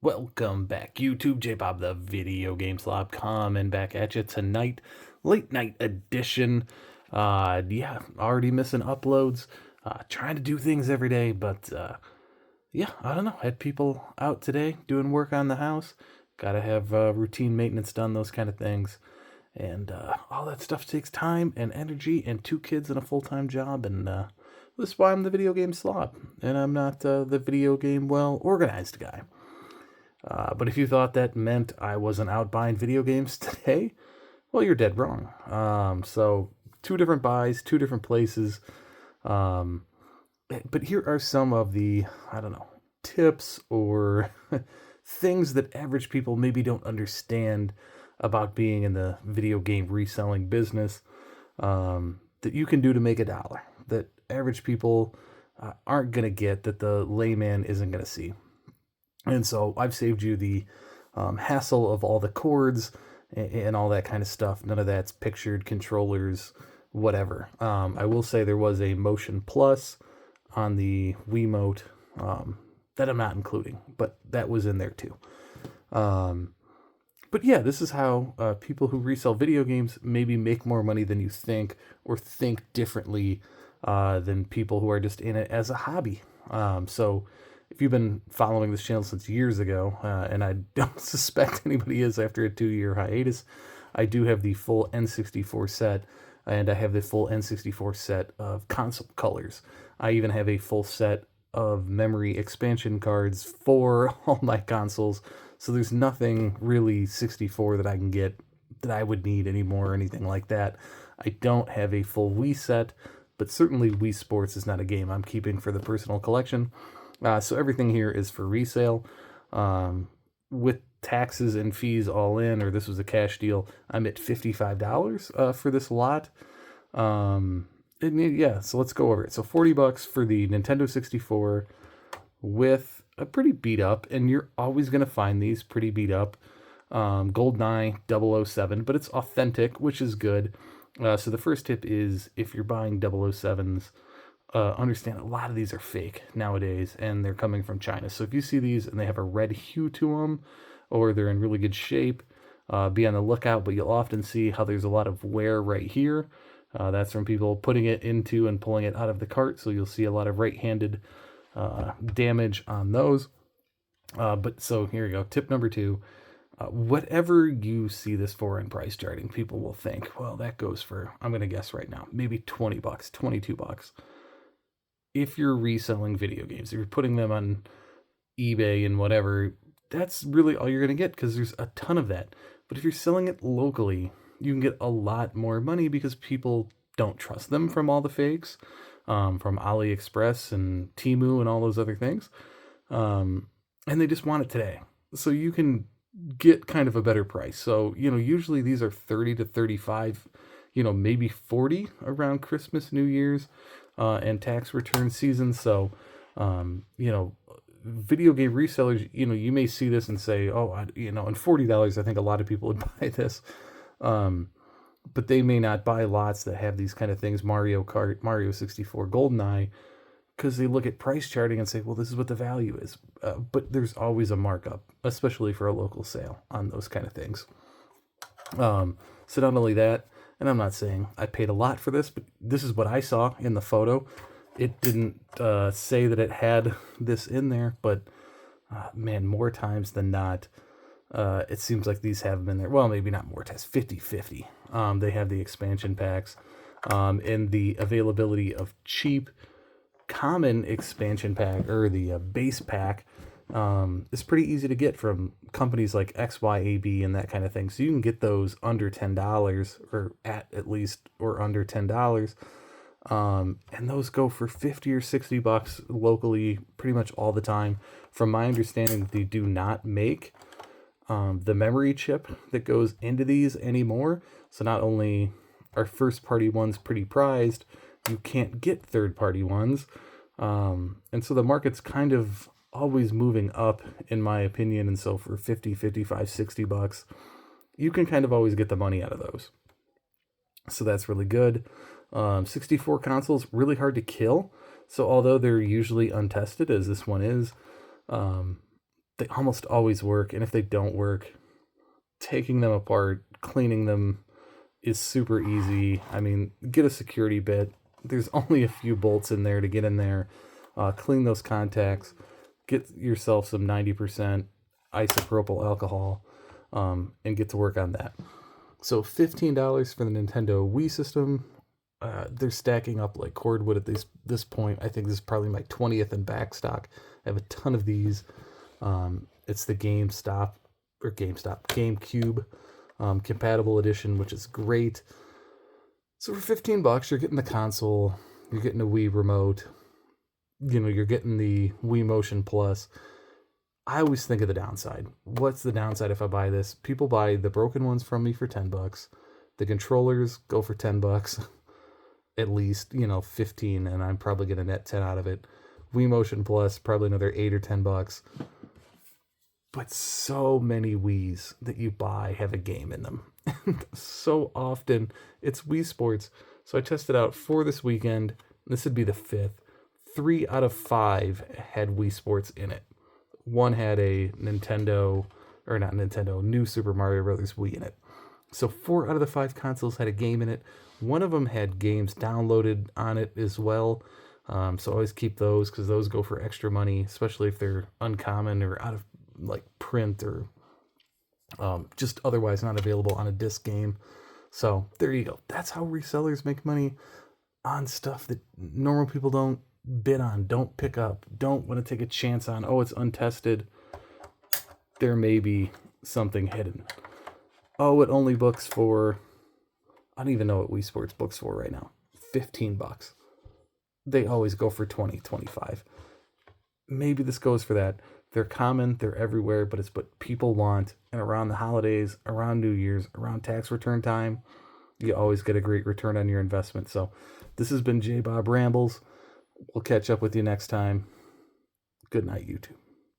Welcome back, YouTube. J-Bob, the Video Game Slob, coming back at you tonight. Late night edition. Already missing uploads. Trying to do things every day, but I don't know. Had people out today doing work on the house. Gotta have routine maintenance done, those kind of things. And all that stuff takes time and energy and 2 kids and a full-time job. And this is why I'm the Video Game Slob. And I'm not the video game well-organized guy. But if you thought that meant I wasn't out buying video games today, well, you're dead wrong. So 2 different buys, 2 different places. But here are some of the, tips or things that average people maybe don't understand about being in the video game reselling business, that you can do to make a dollar, that average people aren't going to get, that the layman isn't going to see. And so I've saved you the hassle of all the cords and all that kind of stuff. None of that's pictured, controllers, whatever. I will say there was a Motion Plus on the Wiimote that I'm not including, but that was in there too. But yeah, this is how people who resell video games maybe make more money than you think, or think differently than people who are just in it as a hobby. So if you've been following this channel since years ago, and I don't suspect anybody is after a 2-year hiatus, I do have the full N64 set, and I have the full N64 set of console colors. I even have a full set of memory expansion cards for all my consoles, so there's nothing really 64 that I can get that I would need anymore or anything like that. I don't have a full Wii set, but certainly Wii Sports is not a game I'm keeping for the personal collection. So everything here is for resale. With taxes and fees all in, or this was a cash deal, I'm at $55 for this lot. So let's go over it. So $40 for the Nintendo 64 with a pretty beat up, and you're always going to find these pretty beat up. GoldenEye 007, but it's authentic, which is good. So the first tip is, if you're buying 007s, understand a lot of these are fake nowadays, and they're coming from China. So if you see these and they have a red hue to them, or they're in really good shape, be on the lookout. But you'll often see how there's a lot of wear right here. That's from people putting it into and pulling it out of the cart. So you'll see a lot of right-handed damage on those. But so here you go. Tip number 2. Whatever you see this for in price charting, people will think, well, that goes for, I'm going to guess right now, maybe $20, $22. If you're reselling video games, if you're putting them on eBay and whatever, that's really all you're going to get, because there's a ton of that. But if you're selling it locally, you can get a lot more money, because people don't trust them from all the fakes, from AliExpress and Temu and all those other things. And they just want it today. So you can get kind of a better price. So, usually these are 30 to 35, maybe 40 around Christmas, New Year's, and tax return season. So, video game resellers, you may see this and say, oh, and $40, I think a lot of people would buy this. But they may not buy lots that have these kind of things, Mario Kart, Mario 64, GoldenEye, because they look at price charting and say, well, this is what the value is. But there's always a markup, especially for a local sale, on those kind of things. So not only that, and I'm not saying I paid a lot for this, but this is what I saw in the photo. It didn't say that it had this in there, but man, more times than not, it seems like these have been there. Well, maybe not more times, 50-50. They have the expansion packs, and the availability of cheap, common expansion pack, or the base pack, is pretty easy to get from companies like XYAB and that kind of thing. So you can get those under $10, or at least, or under $10. And those go for 50 or $60 locally pretty much all the time. From my understanding, they do not make the memory chip that goes into these anymore. So not only are first-party ones pretty prized, you can't get third-party ones. And so the market's kind of always moving up, in my opinion. And so for 50, 55, $60, you can kind of always get the money out of those. So that's really good. 64 consoles, really hard to kill. So although they're usually untested, as this one is, they almost always work. And if they don't work, taking them apart, cleaning them is super easy. I mean, get a security bit. There's only a few bolts in there to get in there. Clean those contacts. Get yourself some 90% isopropyl alcohol and get to work on that. So $15 for the Nintendo Wii system. They're stacking up like cordwood at this point. I think this is probably my 20th in back stock. I have a ton of these. It's the GameCube compatible edition, which is great. So for $15, you're getting the console, you're getting a Wii remote, you're getting the Wii Motion Plus. I always think of the downside. What's the downside if I buy this? People buy the broken ones from me for $10. The controllers go for $10, at least, 15, and I'm probably going to net 10 out of it. Wii Motion Plus, probably another $8 or $10. But so many Wiis that you buy have a game in them. So often it's Wii Sports. So I tested out 4 this weekend. This would be the 5th. 3 out of 5 had Wii Sports in it. One had a new Super Mario Brothers Wii in it. So 4 out of the 5 consoles had a game in it. One of them had games downloaded on it as well. So always keep those because those go for extra money, especially if they're uncommon or out of like print or just otherwise not available on a disc game. So there you go. That's how resellers make money on stuff that normal people don't bid on, don't pick up, don't want to take a chance on. Oh, it's untested. There may be something hidden. Oh, it only books for, I don't even know what Wii Sports books for right now. $15. They always go for 20, 25. Maybe this goes for that. They're common, they're everywhere, but it's what people want. And around the holidays, around New Year's, around tax return time, you always get a great return on your investment. So this has been J. Bob Rambles. We'll catch up with you next time. Good night, YouTube.